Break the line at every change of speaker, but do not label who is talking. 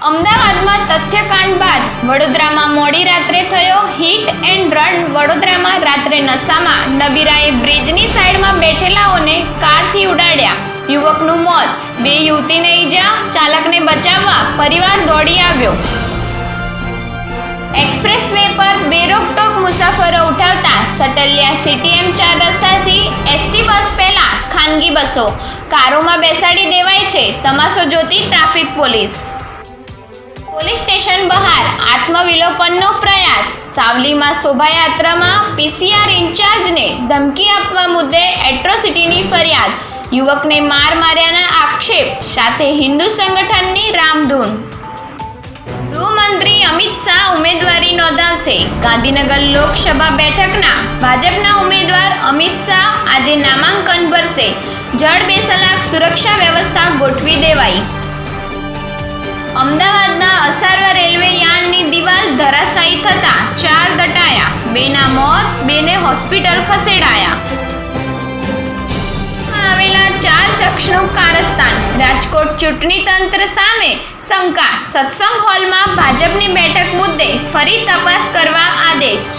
અમદાવાદમાં તથ્યકાંડ બાદ વડોદરામાં મોડી રાત્રે થયો હિટ એન્ડ રન. વડોદરામાં રાત્રે નશામાં નબીરાએ બ્રિજની સાઈડમાં બેઠેલાઓને કારથી ઉડાડ્યા. યુવકનું મોત, 2 યુવતીને ઈજા. ચાલકને બચાવવા પરિવાર દોડી આવ્યો. એક્સપ્રેસ વે પર બેરોકટોક મુસાફરો ઉઠાવતા સટલિયા સીટીએમ 4 રસ્તાથી એસટી બસ પહેલા ખાનગી બસો, કારોમાં બેસાડી દેવાય છે. તમાશો જોતી ટ્રાફિક પોલીસ સ્ટેશન બહાર આત્મવિલોપનનો પ્રયાસ. સાવલીમાં શોભાયાત્રામાં પીસીઆર ઇન્ચાર્જને ધમકી આપવા મુદ્દે એટ્રોસિટીની ફરિયાદ. યુવકને માર્યાના આક્ષેપ સાથે હિન્દુ સંગઠનની રામધૂન. ગૃહમંત્રી અમિત શાહ ઉમેદવારી નોંધાવશે. ગાંધીનગર લોકસભા બેઠકના ભાજપના ઉમેદવાર અમિત શાહ આજે નામાંકન ભરશે. જડ 2 સલાખ સુરક્ષા વ્યવસ્થા ગોઠવી દેવાઈ. અમદાવાદના અસારવા રેલવે યાર્ડની દિવાલ ધરાશાયી થતા 4 દટાયા. 2ના મોત, 2ને હોસ્પિટલ ખસેડાયા. આવેલા 4 શખ્સનું કારસ્તાન. રાજકોટ ચૂંટણી તંત્ર સામે શંકા. સત્સંગ હોલમાં ભાજપની બેઠક મુદ્દે ફરી તપાસ કરવા આદેશ.